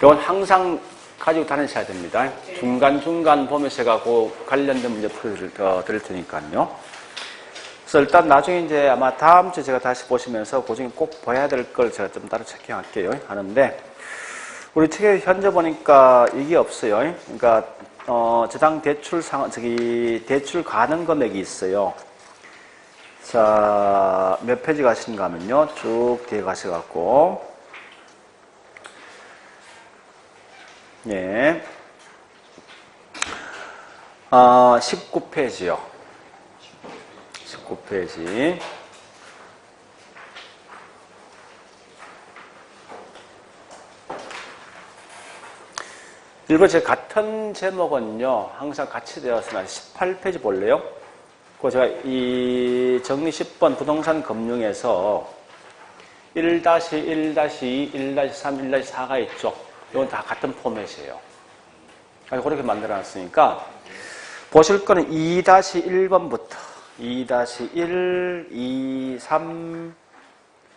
이건 항상 가지고 다니셔야 됩니다. 중간중간 보면서 제가 그 관련된 문제 풀어드릴 테니까요. 그래서 일단 나중에 이제 아마 다음 주에 제가 다시 보시면서 그 중에 꼭 봐야 될 걸 제가 좀 따로 체크할게요. 하는데, 우리 책에 현재 보니까 이게 없어요. 그러니까, 저당 대출 대출 가능 금액이 있어요. 자, 몇 페이지 가시는가 하면요. 쭉 뒤에 가셔갖고, 예. 19페이지요. 19페이지. 일부 제 같은 제목은요, 항상 같이 되었으나 18페이지 볼래요? 그 제가 이 정리 10번 부동산 금융에서 1-1-2, 1-3, 1-4가 있죠. 이건 다 같은 포맷이에요. 그렇게 만들어놨으니까 보실 거는 2-1번부터 2-1, 2, 3,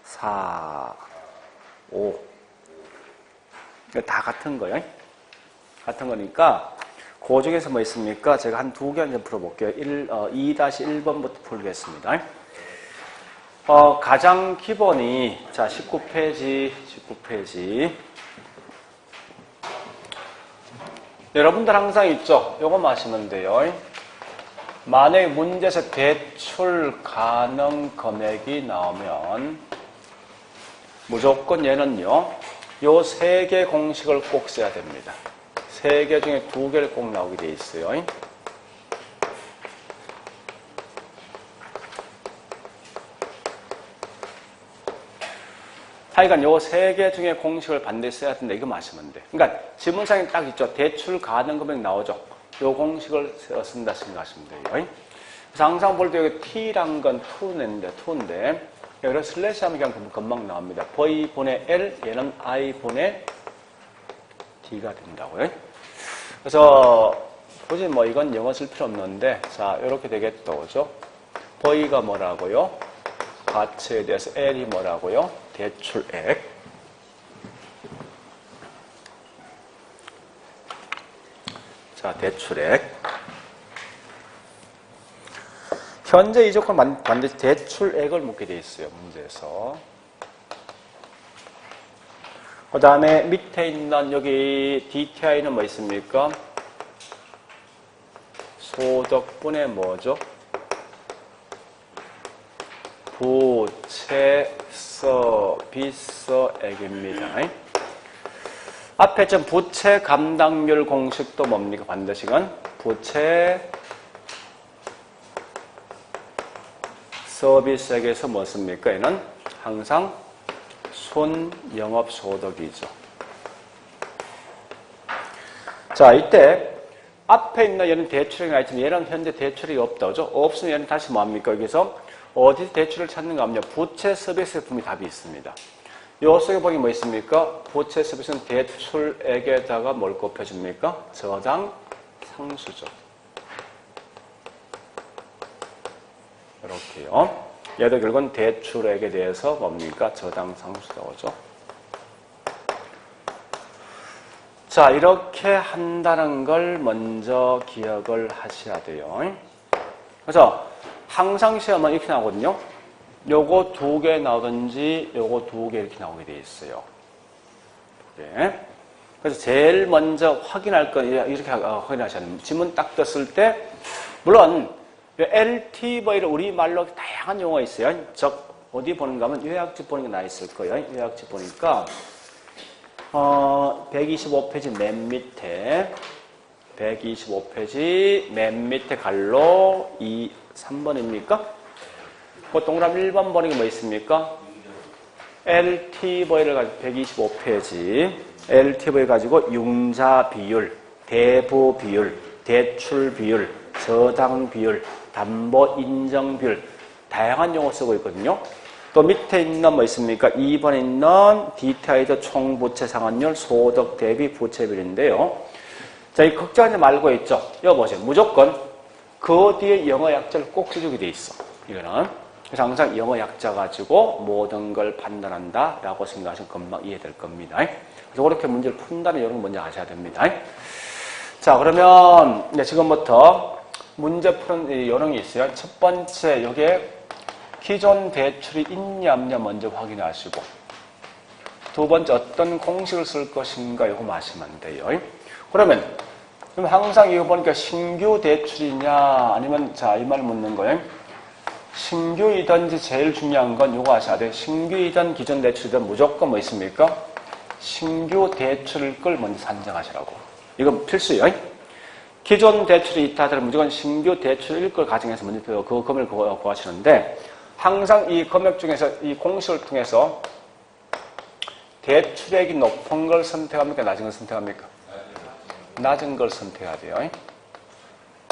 4, 5 이거 다 같은 거예요. 같은 거니까 그 중에서 뭐 있습니까? 제가 한 두 개 좀 풀어볼게요. 2-1번부터 풀겠습니다. 가장 기본이 자 19페이지 여러분들 항상 있죠? 요거 하시면 돼요. 만약에 문제에서 대출 가능 금액이 나오면 무조건 얘는요, 요 세 개 공식을 꼭 써야 됩니다. 세 개 중에 두 개를 꼭 나오게 돼 있어요. 하여간 요 세 개 중에 공식을 반드시 써야 된다. 이거 마시면 돼. 그러니까 지문상에 딱 있죠. 대출 가능 금액 나오죠. 요 공식을 쓴다 생각하시면 돼요. 그래서 항상 볼 때 여기 T란 건 2인데 여기서 슬래시 하면 그냥 금방 나옵니다. V분의 L, 얘는 I분의 D가 된다고요. 그래서 굳이 뭐 이건 영어 쓸 필요 없는데 자 이렇게 되겠다. 그죠? V가 뭐라고요? 가치에 대해서 L이 뭐라고요? 대출액. 자, 대출액. 현재 이 조건 반드시 대출액을 묻게 돼 있어요. 문제에서. 그 다음에 밑에 있는 여기 DTI는 뭐 있습니까? 소득분의 뭐죠? 부채서 비서액입니다. 앞에 좀 부채 감당률 공식도 뭡니까? 반드시건 부채 서비스액에서 뭐 씁니까? 얘는 항상 순영업소득이죠. 자, 이때 앞에 있는 얘는 대출액이 나있지만 얘는 현재 대출이 없다. 그죠? 없으면 얘는 다시 뭐합니까? 여기서 어디서 대출을 찾는가 하면 부채 서비스 품이 답이 있습니다. 요 속에 보기 뭐 있습니까? 부채 서비스는 대출액에다가 뭘 곱해줍니까? 저당 상수죠. 이렇게요. 얘도 결국은 대출액에 대해서 뭡니까? 저당 상수다. 그죠? 자, 이렇게 한다는 걸 먼저 기억을 하셔야 돼요. 그래서 항상 시험은 이렇게 나오거든요. 요거 두 개 나오든지 요거 두 개 이렇게 나오게 돼 있어요. 네. 그래서 제일 먼저 확인할 건 이렇게 확인하셔야 됩니다. 지문 딱 떴을 때 물론 LTV를 우리말로 다양한 용어가 있어요. 즉 어디 보는가 하면 요약집 보는 게 나 있을 거예요. 요약집 보니까 125페이지 맨 밑에 125페이지 맨 밑에 갈로 3번입니까? 그 동그라미 1번 보는 게 뭐 있습니까? LTV를 가지고 125페이지 LTV 가지고 융자 비율, 대부 비율, 대출 비율, 저당 비율, 담보 인정 비율 다양한 용어 쓰고 있거든요. 또 밑에 있는 뭐 있습니까? 2번에 있는 DTI도 총부채 상환율, 소득 대비 부채 비율인데요. 자, 이 걱정하지 말고 있죠. 이거 보세요. 무조건 그 뒤에 영어 약자를 꼭 써주게 돼 있어. 이거는. 그래서 항상 영어 약자 가지고 모든 걸 판단한다 라고 생각하시면 금방 이해될 겁니다. 그래서 그렇게 문제를 푼다는 이런 거 먼저 아셔야 됩니다. 자, 그러면 이제 지금부터 문제 푸는 요령이 있어요. 첫 번째, 요게 기존 대출이 있냐 없냐 먼저 확인하시고, 두 번째 어떤 공식을 쓸 것인가 요거 마시면 돼요. 그러면 항상 이거 보니까 신규 대출이냐 아니면 자, 이 말 묻는 거예요. 신규이든지 제일 중요한 건 요거 아셔야 돼요. 신규이든 기존 대출이든 무조건 뭐 있습니까? 신규 대출을 걸 먼저 산정하시라고. 이건 필수예요. 기존 대출이 있다 하더라도 무조건 신규 대출일 걸 가정해서 먼저 그 금액을 구하시는데, 항상 이 금액 중에서 이 공식을 통해서 대출액이 높은 걸 선택합니까? 낮은 걸 선택합니까? 낮은 걸 선택해야 돼요.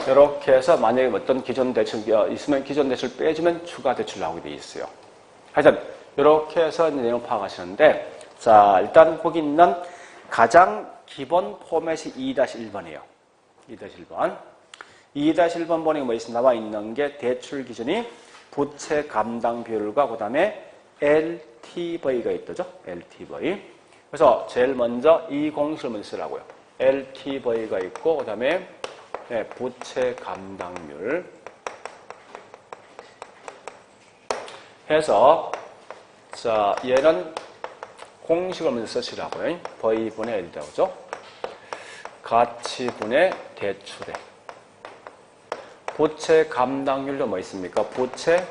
이렇게 해서 만약에 어떤 기존 대출 있으면 기존 대출 빼주면 추가 대출 나오게 돼 있어요. 하여튼 이렇게 해서 내용 파악하시는데, 자, 일단 거기 있는 가장 기본 포맷이 2-1번이에요. 2-1번. 2-1번 보니까 뭐 나와 있는 게 대출 기준이 부채 감당 비율과 그 다음에 LTV가 있죠. LTV. 그래서 제일 먼저 이 공식을 먼저 쓰라고요. LTV가 있고 그 다음에 부채 감당률 해서, 자, 얘는 공식을 먼저 쓰시라고요. V분의 L이라고 하죠. 가치분의 대출액. 부채 감당률도 뭐 있습니까? 부채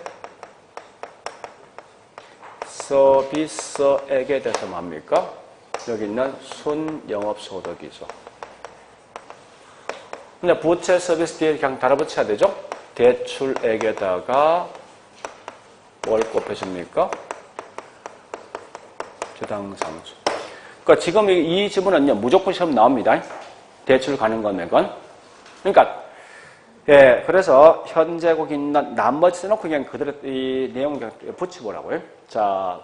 서비스액에 대해서 뭡니까? 여기 있는 순영업소득이죠. 근데 부채 서비스 뒤에 그냥 달아붙여야 되죠? 대출액에다가 뭘 곱해줍니까? 주당상수. 그러니까 지금 이 지문은요, 무조건 시험 나옵니다. 대출 가능 금액은. 그러니까, 예, 그래서 현재 거기 있는 나머지 써놓고 그냥 그대로 이 내용을 그냥 붙여보라고요. 자,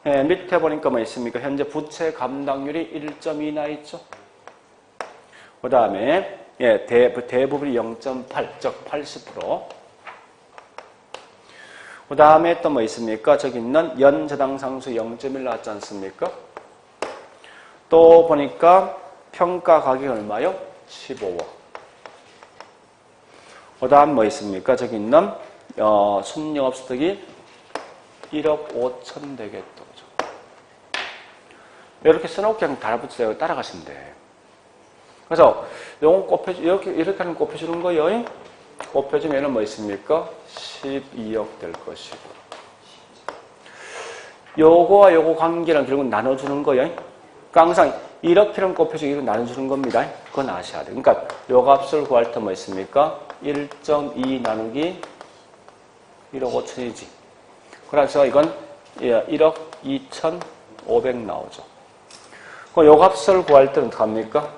예, 밑에 보니까 뭐 있습니까? 현재 부채 감당률이 1.2나 있죠. 그 다음에, 예, 대부분이 0.8, 즉 80%. 그 다음에 또 뭐 있습니까? 저기 있는 연저당상수 0.1 나왔지 않습니까? 또 보니까 평가 가격이 얼마요? 15억. 그 다음 뭐 있습니까? 저기 있는 순영업소득이 1억 5천 되겠죠. 이렇게 써놓고 그냥 달아붙여서 따라가시면 돼. 그래서 요건 이렇게 하면 곱해주는 거예요. 곱해주면은 뭐 있습니까? 12억 될 것이고. 요거와 요거 관계는 결국 나눠주는 거예요. 그러니까 항상 이렇게는 곱해주고 이렇게 나눠주는 겁니다. 그건 아셔야 돼요. 그러니까 요 값을 구할 때 뭐 있습니까? 1.2 나누기 1억 5천이지. 그래서 이건 1억 2,500 나오죠. 그럼 요 값을 구할 때는 어떻게 합니까?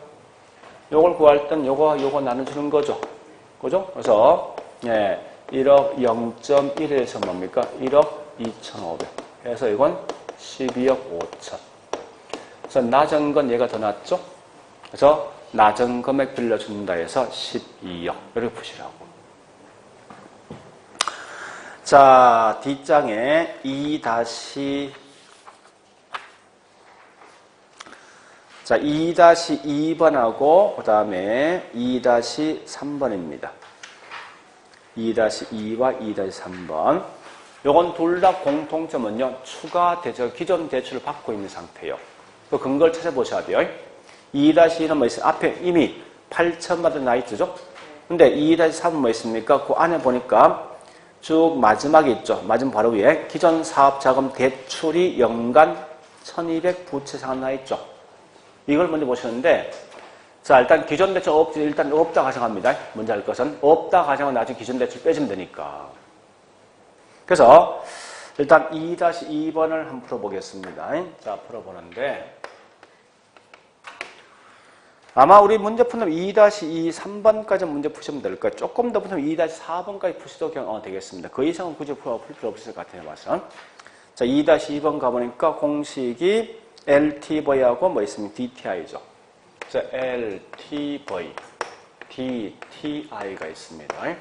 요걸 구할 때는 요거 나눠주는 거죠. 그죠? 그래서, 예, 1억 0.1에서 뭡니까? 1억 2,500. 그래서 이건 12억 5천. 그래서 낮은 건 얘가 더 낮죠? 그래서 낮은 금액 빌려준다 해서 12억. 이렇게 푸시라고. 자, 뒷장에 2-2번하고 그 다음에 2-3번입니다. 2-2와 2-3번. 요건 둘 다 공통점은요, 추가 대출, 기존 대출을 받고 있는 상태예요. 그 근거를 찾아보셔야 돼요. 2-2는 뭐 있어요? 앞에 이미 8천만 나 있죠? 근데 2-3은 뭐 있습니까? 그 안에 보니까 쭉 마지막에 있죠. 마지막 바로 위에 기존 사업자금 대출이 연간 1200 부채 상환 나 있죠. 이걸 먼저 보시는데, 자, 일단 기존 대출 일단 없다 가정합니다. 먼저 할 것은 없다 가정하면 나중에 기존 대출 빼주면 되니까. 그래서 일단 2-2번을 한번 풀어보겠습니다. 자, 풀어보는데 아마 우리 문제 푸면 2-2, 3번까지 문제 푸시면 될 거예요. 조금 더 푸면 2-4번까지 푸셔도 되겠습니다. 그 이상은 굳이 풀 필요 없을 것 같아요. 맞죠? 자, 2-2번 가보니까 공식이 LTV하고 뭐 있습니까? DTI죠. 자, LTV, DTI가 있습니다.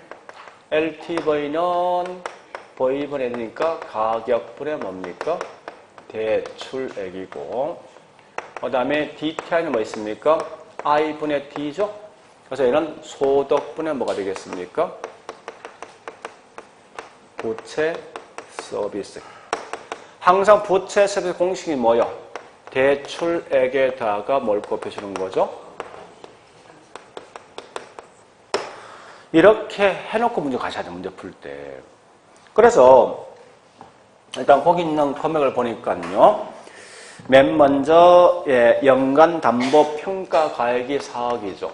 LTV는 V분의 N이니까 가격분의 뭡니까? 대출액이고, 그 다음에 DTI는 뭐 있습니까? I분의 D죠? 그래서 얘는 소득분의 뭐가 되겠습니까? 부채 서비스. 항상 부채 서비스 공식이 뭐요? 대출액에다가 뭘 곱해주는 거죠? 이렇게 해놓고 문제 가셔야 돼요. 문제 풀 때. 그래서 일단 거기 있는 금액을 보니까요. 맨 먼저 연간 담보 평가 가액이 4억이죠.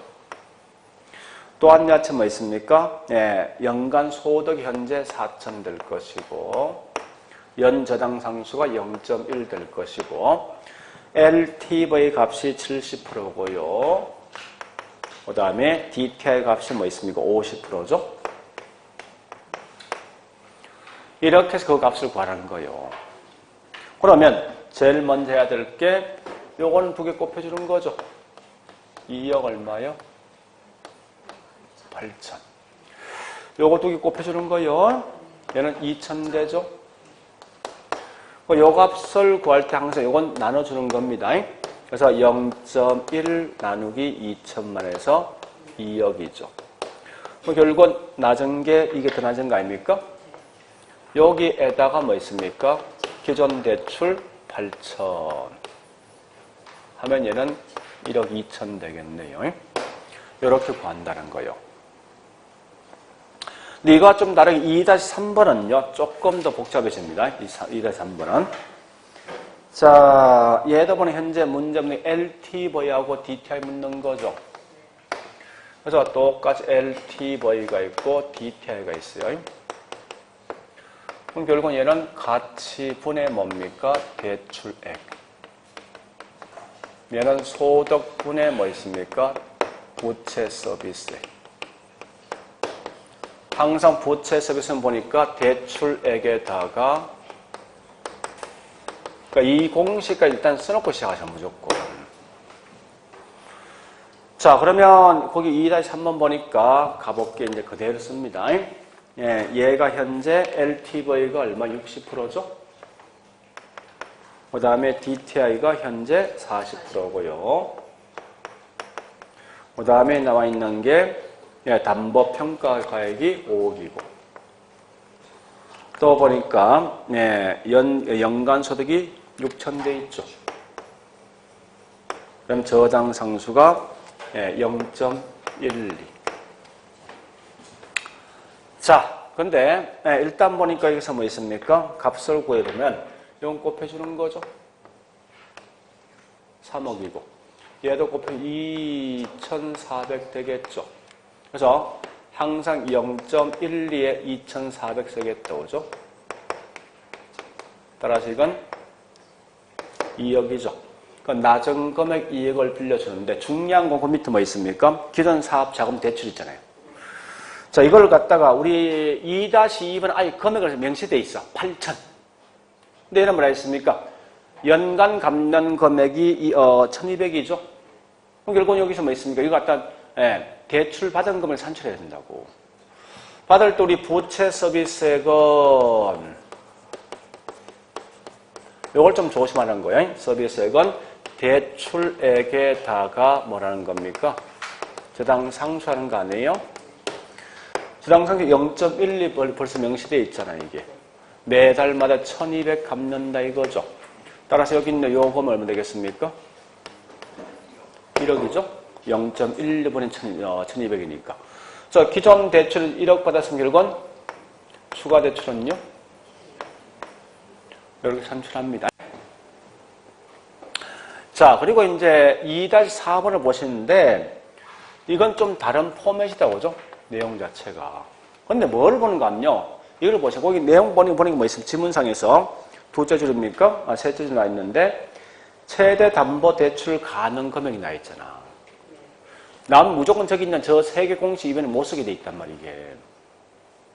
또 한 야채 뭐 있습니까? 연간 소득이 현재 4천 될 것이고 연 저당 상수가 0.1 될 것이고 LTV 값이 70%고요. 그 다음에 DTI 값이 뭐 있습니까? 50%죠. 이렇게 해서 그 값을 구하라는 거예요. 그러면 제일 먼저 해야 될 게 요거는 두 개 곱해주는 거죠. 2억 얼마요? 8천. 요거 두 개 곱해주는 거요. 얘는 2천 되죠. 요 값을 구할 때 항상 요건 나눠주는 겁니다. 그래서 0.1 나누기 2천만 해서 2억이죠. 결국은 낮은 게 이게 더 낮은 거 아닙니까? 여기에다가 뭐 있습니까? 기존 대출 8천 하면 얘는 1억 2천 되겠네요. 이렇게 구한다는 거예요. 근데 이거와 좀 다르게 2-3번은요. 조금 더 복잡해집니다. 2-3번은. 자, 얘도 보면 현재 문제 없는 LTV하고 DTI 묻는 거죠. 그래서 똑같이 LTV가 있고 DTI가 있어요. 그럼 결국은 얘는 가치분의 뭡니까? 대출액. 얘는 소득분의 뭐 있습니까? 부채 서비스액. 항상 부채 서비스는 보니까 대출액에다가 그러니까 이 공식까지 일단 써놓고 시작하죠. 무조건. 자, 그러면 거기 2-3번 보니까 가볼게 이제 그대로 씁니다. 얘가 현재 LTV가 얼마? 60%죠? 그 다음에 DTI가 현재 40%고요. 그 다음에 나와 있는 게 담보 평가 가액이 5억이고. 또 보니까 연간 소득이 6천 돼 있죠. 그럼 저당 상수가 0.12. 자, 근데 일단 보니까 여기서 뭐 있습니까? 값을 구해보면 이건 곱해주는 거죠. 3억이고 얘도 곱해 2,400 되겠죠. 그래서 항상 0.12에 2,400 쓰겠다 오죠. 따라서 이건 2억이죠. 그러니까 낮은 금액 2억을 빌려주는데 중요한 건 그 밑에 뭐 있습니까? 기존 사업 자금 대출 있잖아요. 자, 이걸 갖다가 우리 2-2번 아예 금액을 명시되어 있어. 8천. 근데 얘는 뭐라 했습니까? 연간 갚는 금액이 1,200이죠. 그럼 결국은 여기서 뭐 있습니까? 이거 갖다 대출 받은 금을 산출해야 된다고. 받을 때 우리 부채 서비스액은 이걸 좀 조심하는 거예요. 서비스액은 대출액에다가 뭐라는 겁니까? 저당 상수하는 거 아니에요? 저당 상수 0.12 벌써 명시되어 있잖아요. 이게 매달마다 1,200 갚는다 이거죠. 따라서 여기 있는 요금은 얼마 되겠습니까? 1억이죠? 0.12분의 1,200이니까. 자, 기존 대출 1억 받았으면 결국은 추가 대출은요? 이렇게 산출합니다. 자, 그리고 이제 2-4번을 보시는데 이건 좀 다른 포맷이다 그죠? 내용 자체가. 근데 뭘 보는가 하면요. 이걸 보세요. 거기 내용 보니까 뭐 있습니까? 지문상에서 두째 줄입니까? 셋째 줄 나 있는데 최대 담보 대출 가능 금액이 나 있잖아. 나는 무조건 저기 있는 저 세 개 공식 이번에 못 쓰게 돼 있단 말이야, 이게.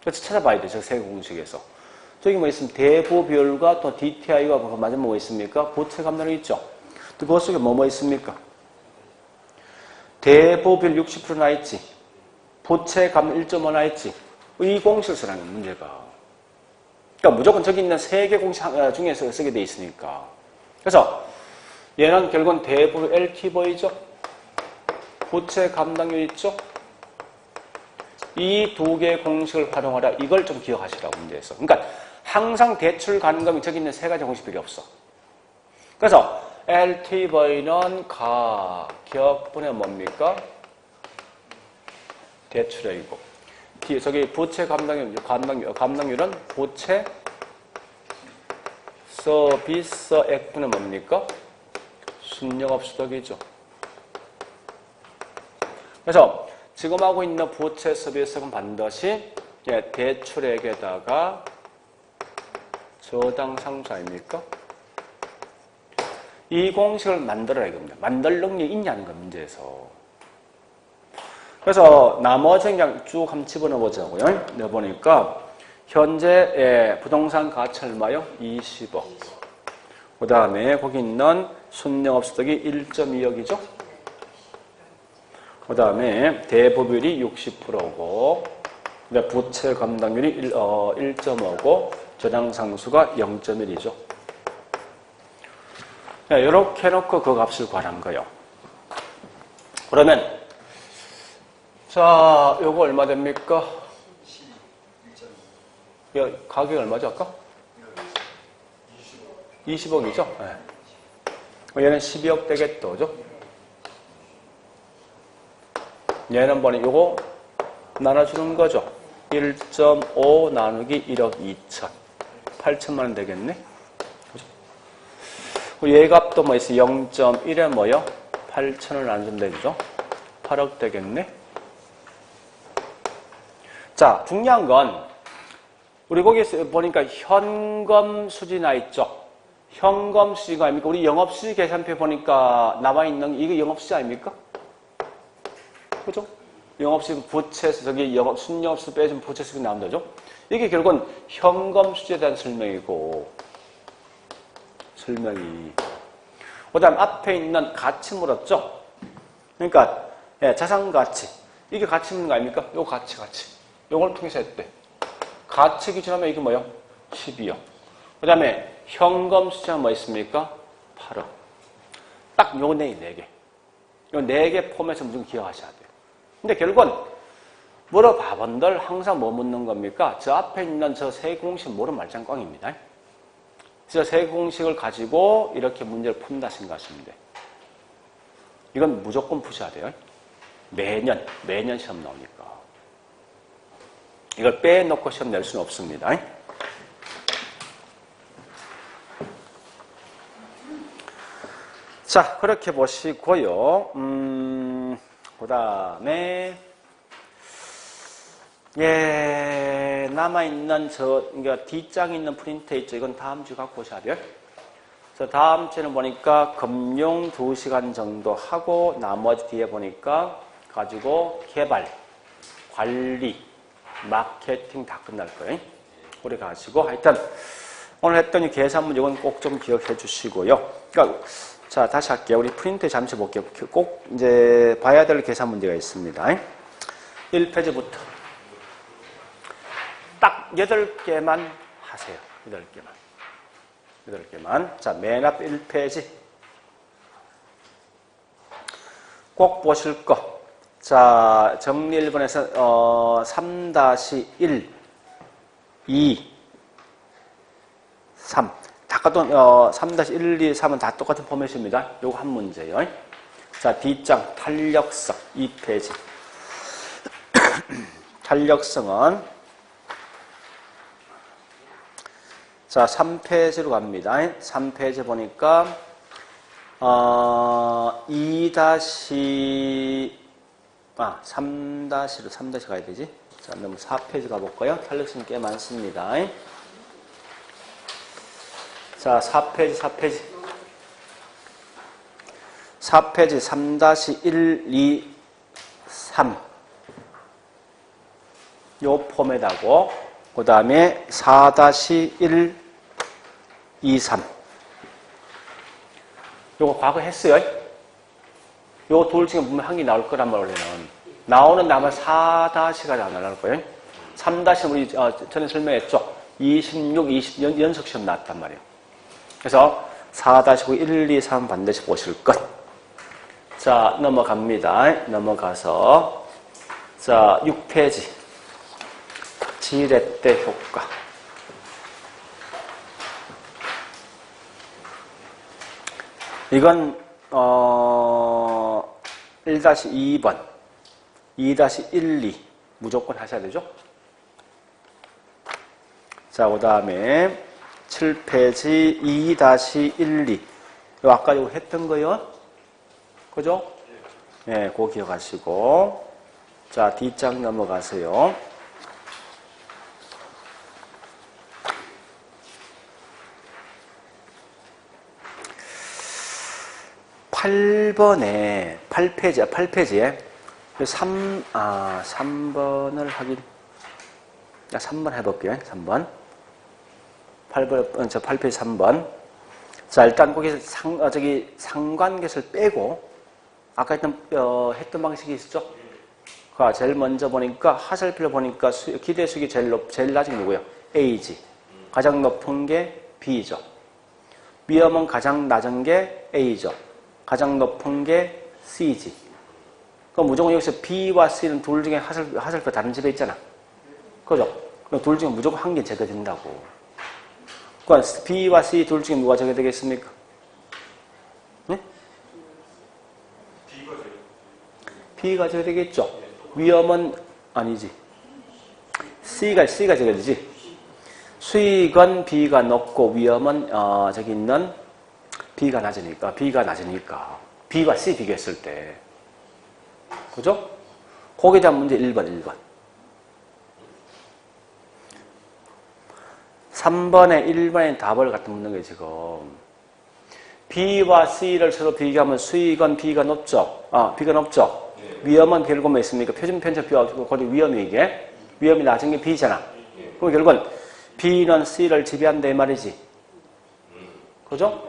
그래서 찾아봐야 돼, 저 세 개 공식에서. 저기 뭐 있으면 대부 비율과 또 DTI가 맞으면 뭐 있습니까? 부채 감량이 있죠. 또 그것 속에 뭐 있습니까? 대부 비율 60% 나 있지. 부채 감량 1.5 나 있지. 이 공식을 쓰라는 문제가. 그러니까 무조건 저기 있는 세 개 공식 중에서 쓰게 돼 있으니까. 그래서 얘는 결국은 대부분 LTV죠. 부채 감당률 있죠. 이 두 개의 공식을 활용하라. 이걸 좀 기억하시라고 문제에서. 그러니까 항상 대출 가능금이 저기 있는 세 가지 공식밖에 없어. 그래서 LTV는 가격분의 뭡니까? 대출액이고. 저기 부채 감당률은 부채 서비스액분의 뭡니까? 순영업수덕이죠. 그래서 지금 하고 있는 부채 서비스액은 반드시 대출액에다가 저당상수 아닙니까? 이 공식을 만들어라 이겁니다. 만들 능력이 있냐는 거 문제에서. 그래서 나머지 그냥 쭉 한번 집어넣어보자고요. 내보니까 현재 부동산 가치 얼마요? 20억. 그 다음에 거기 있는 순영업수덕이 1.2억이죠. 그 다음에 대부비율이 60%고 부채 감당률이 1.5고 저당상수가 0.1이죠. 이렇게 해놓고 그 값을 구하는 거예요. 그러면 자, 요거 얼마 됩니까? 가격이 얼마죠 아까? 20억이죠? 네. 얘는 12억 되겠죠? 그죠? 얘는 뭐니? 요거 나눠주는 거죠. 1.5 나누기 1억 2천. 8천만 원 되겠네? 그죠? 얘 값도 뭐 있어? 0.1에 뭐요? 8천을 나누면 되죠? 8억 되겠네? 자, 중요한 건, 우리 거기 보니까 현금 수지 나 있죠? 현금 수지가 아닙니까? 우리 영업수지 계산표 보니까 나와 있는, 이게 영업수지 아닙니까? 그죠? 영업수지 부채에서 저기 순영업수 빼주면 부채 수익이 나오면 되죠? 이게 결국은 현금 수지에 대한 설명이고, 설명이. 그 다음 앞에 있는 가치 물었죠? 그러니까, 자산 가치. 이게 가치 묻는 거 아닙니까? 요 가치. 요걸 통해서 했대. 가치 기준하면 이게 뭐요? 12억. 그 다음에 현금 수지는 뭐 있습니까? 8억. 딱 요 네 개. 요 네 개 포맷을 무조건 기억하셔야 돼요. 근데 결국은 물어봐본들 항상 뭐 묻는 겁니까? 저 앞에 있는 저 세 공식 모르면 말짱꽝입니다. 저 세 공식을 가지고 이렇게 문제를 푼다 생각하시면 돼요. 이건 무조건 푸셔야 돼요. 매년 시험 나오니까. 이걸 빼놓고 시험 낼 수는 없습니다. 자, 그렇게 보시고요. 그 다음에, 남아있는 그러니까 뒷장에 있는 프린터 있죠. 이건 다음 주 갖고 오셔야 돼요. 그래서 다음 주에는 보니까 금융 2시간 정도 하고, 나머지 뒤에 보니까 가지고 개발, 관리, 마케팅 다 끝날 거예요. 우리 가시고 하여튼 오늘 했던 이 계산 문제 이건 꼭 좀 기억해 주시고요. 그러니까 자, 다시 할게요. 우리 프린트에 잠시 볼게요. 꼭 이제 봐야 될 계산 문제가 있습니다. 1페이지부터 딱 8개만 하세요. 8개만. 자, 맨 앞 1페이지 꼭 보실 거. 자, 정리 1번에서 3-1, 2, 3. 다 똑같은 3-1, 2, 3은 다 똑같은 포맷입니다. 요거 한 문제요. 자, 뒷장 탄력성 2페이지. 탄력성은 자, 3페이지로 갑니다. 3페이지 보니까 3-로 가야 되지. 자, 그럼 4페이지 가볼까요? 탄력성 꽤 많습니다. 자, 4페이지. 3-1, 2, 3. 요 포맷하고, 그 다음에 4-1, 2, 3. 요거 과거 했어요. 요 둘 중에 분명 한 개 나올 거란 말이에요. 나오는 나만 4-가 안 나올 거예요. 3-는 우리 전에 설명했죠. 26, 20 연속 시험 나왔단 말이에요. 그래서 4-9, 1, 2, 3 반드시 보실 것. 자, 넘어갑니다. 넘어가서 자, 6페이지. 지렛대 효과. 이건 1-2번, 2-1, 2 무조건 하셔야 되죠. 자, 그 다음에 7페이지 2-1, 2 요 아까 이거 했던 거요. 그죠? 네, 그거 기억하시고. 자, D장 넘어가세요. 8번에 8페이지에 3번을 확인. 3번 해볼게요. 3번. 8페이지 3번. 자, 일단 거기서 상관계수를 빼고 아까 했던 방식이 있었죠? 제일 먼저 보니까 하설표를 보니까 기대수익이 제일 낮은 게 누구예요? A지. 가장 높은 게 B죠. 위험은 가장 낮은 게 A죠. 가장 높은 게 C지. 그럼 무조건 여기서 B와 C는 둘 중에 하설표 다른 집에 있잖아. 그죠? 그럼 둘 중에 무조건 한 개 제거된다고. 그럼 B와 C 둘 중에 누가 제거되겠습니까? 네? B가 제거되겠죠. 위험은 아니지. C가 제거되지. 수익은 B가 높고 위험은 저기 있는 B가 낮으니까 B와 C 비교했을 때 그죠? 거기에 대한 문제 1번 3번에 1번에 답을 갖다 묻는 거예요. 지금 B와 C를 서로 비교하면 수익은 B가 높죠. B가 높죠. 위험은 결국 뭐 있습니까? 표준 편차 비하고 거기 위험이 이게 위험이 낮은 게 B잖아. 그럼 결국은 B는 C를 지배한다 이 말이지. 그죠?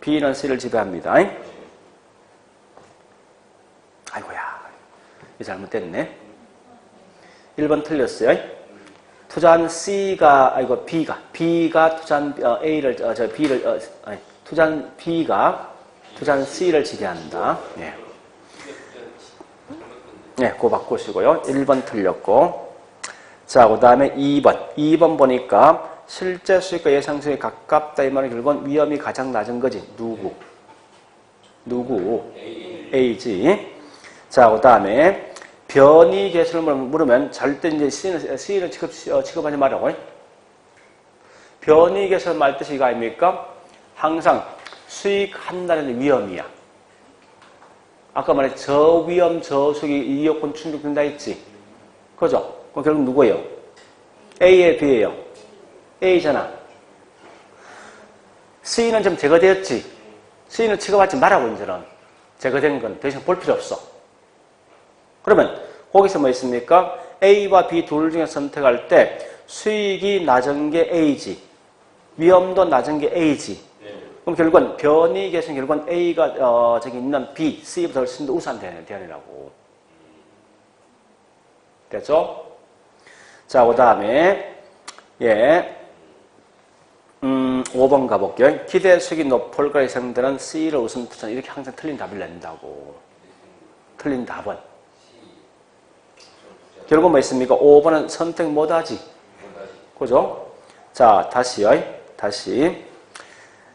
B는 C를 지배합니다. 아이고야, 이거 잘못됐네. 1번 틀렸어요. 투자한 B가 투자한 A를, 투자한 B가 투자한 C를 지배한다. 네. 네, 그거 바꾸시고요. 1번 틀렸고. 자, 그 다음에 2번. 2번 보니까 실제 수익과 예상 수익에 가깝다 이 말은 결국은 위험이 가장 낮은 거지. 누구? A지. 자, 그 다음에 변이 계수를 물으면 절대 이제 C는 취급하지 말라고. 변이 계수를 말 뜻이 이거 아닙니까? 항상 수익 한 달에는 위험이야. 아까 말했 저위험, 저수익이 이익권 충족된다 했지. 그죠? 그럼 결국 누구예요? A에 B예요. A잖아. C는 좀 제거되었지. C는 취급하지 말라고 이제는. 제거된 건 더 이상 볼 필요 없어. 그러면 거기서 뭐 있습니까? A와 B 둘 중에 선택할 때 수익이 낮은 게 A지. 위험도 낮은 게 A지. 그럼 결국은 변이 계수는 결국은 A가 저기 있는 B, C보다 훨씬 더 우수한 대안이라고. 됐죠? 자, 그 다음에 5번 가볼게요. 기대 수익이 높을 거라 예상되는 C를 우선 투자. 이렇게 항상 틀린 답을 낸다고. 틀린 답은. 결국 뭐 있습니까? 5번은 선택 못하지. 그죠? 자, 다시요. 다시.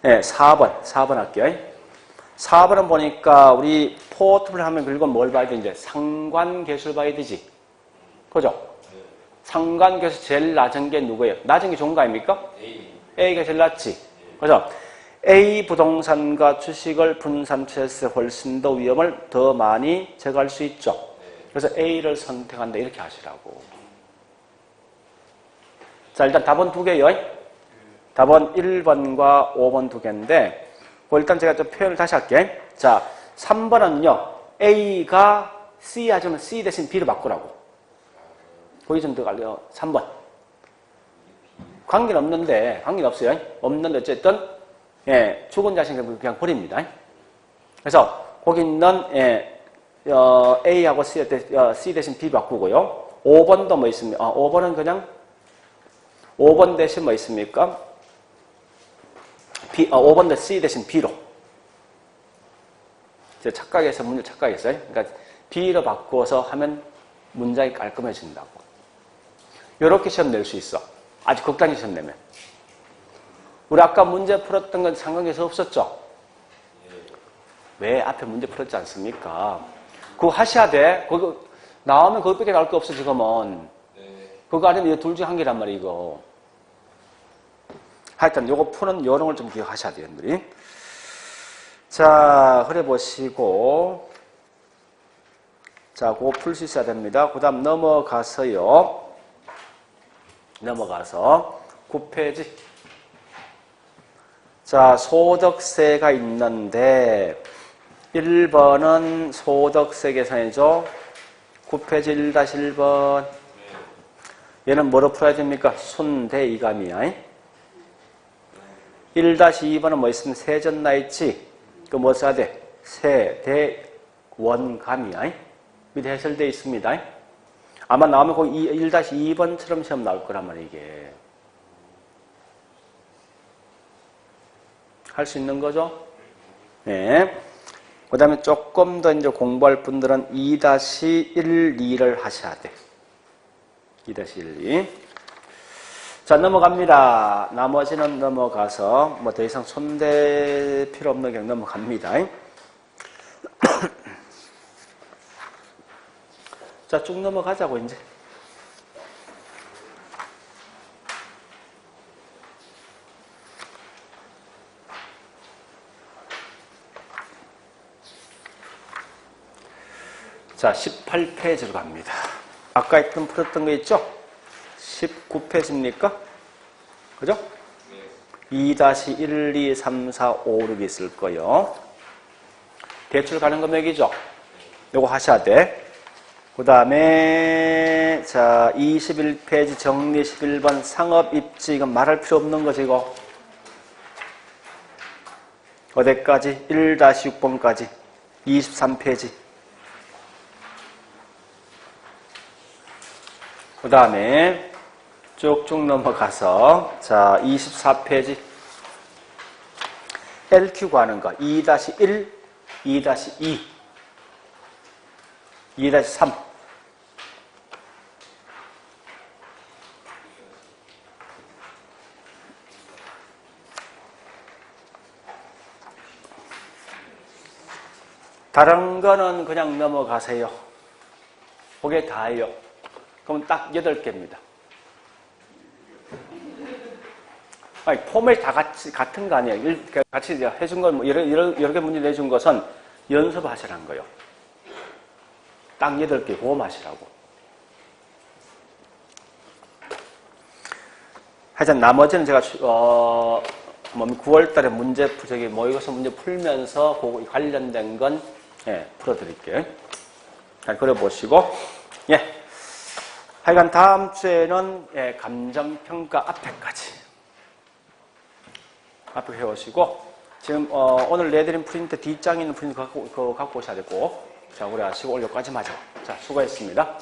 4번 할게요. 4번은 보니까 우리 포트를 하면 결국은 뭘 봐야 돼? 이제 상관계수를 봐야 되지. 그죠? 상관계수 제일 낮은 게 누구예요? 낮은 게 좋은 거 아닙니까? A가 제일 낮지. 그래서 A 부동산과 주식을 분산 투자했을 때 훨씬 더 위험을 더 많이 제거할 수 있죠. 그래서 A를 선택한다 이렇게 하시라고. 자, 일단 답은 두 개요. 답은 1번과 5번 두 개인데 일단 제가 좀 표현을 다시 할게요. 자, 3번은요. A가 C 하지만 C 대신 B로 바꾸라고. 거기 좀 들어갈래요. 3번. 관계는 없어요. 없는데 어쨌든 죽은 자신을 그냥 버립니다. 그래서 거기 있는 A하고 C 대신 B 바꾸고요. 5번도 뭐 있습니까? 5번은 그냥 5번 대신 뭐 있습니까? 5번도 C 대신 B로. 제 착각해서 문제 착각했어요. 그러니까 B로 바꾸어서 하면 문장이 깔끔해진다고. 이렇게 시험 낼 수 있어. 아주 극단적 시험 내면. 우리 아까 문제 풀었던 건 상관계에서 없었죠? 왜 앞에 문제 풀었지 않습니까? 그거 하셔야 돼. 그거 나오면 그것밖에 나올 거 없어 지금은. 그거 아니면 둘 중 한 개란 말이야 이거. 하여튼 요거 푸는 요령을 좀 기억하셔야 돼요 여러분들이. 자 그래 보시고 자 그거 풀 수 있어야 됩니다. 그 다음 넘어가서 9페이지. 자 소득세가 있는데 1번은 소득세 계산이죠. 9페이지 1-1번. 얘는 뭐로 풀어야 됩니까? 순대이감이야. 1-2번은 뭐 있으면 세전 나 있지? 그 뭐 써야 돼? 세대원감이야. 밑에 해설되어 있습니다. 아마 나오면 거기 1-2번처럼 시험 나올 거란 말이야, 이게. 할 수 있는 거죠? 네. 그 다음에 조금 더 이제 공부할 분들은 2-1-2를 하셔야 돼. 2-1-2. 자, 넘어갑니다. 나머지는 넘어가서, 뭐 더 이상 손댈 필요 없는 게 넘어갑니다. 자, 쭉 넘어가자고, 이제. 자, 18페이지로 갑니다. 아까 했던 풀었던 거 있죠? 19페이지입니까? 그죠? 2-1, 2, 3, 4, 5, 6 있을 거요. 대출 가능 금액이죠? 요거 하셔야 돼. 그 다음에, 자, 21페이지 정리 11번 상업 입지. 이건 말할 필요 없는 거지, 이거. 어디까지? 1-6번까지. 23페이지. 그 다음에 쭉쭉 넘어가서 자 24페이지 LQ 구하는 거 2-1, 2-2, 2-3 다른 거는 그냥 넘어가세요. 그게 다예요. 그럼 딱 8개입니다. 아니, 포맷이 다 같은 거 아니에요. 같이 해준 건, 뭐 여러 개 문제 내준 것은 연습하시라는 거예요. 딱 8개 고음하시라고. 하여튼 나머지는 제가, 9월 달에 문제, 모의고사 문제 풀면서 그 관련된 건, 예, 풀어드릴게요. 잘 그려보시고, 예. 하여간 다음 주에는 예, 감정평가 앞에까지 앞에 해오시고 지금 오늘 내드린 프린트 뒷장에 있는 프린트 갖고 오셔야 되고 자 그래 하시고 오늘 여기까지 마저 자 수고했습니다.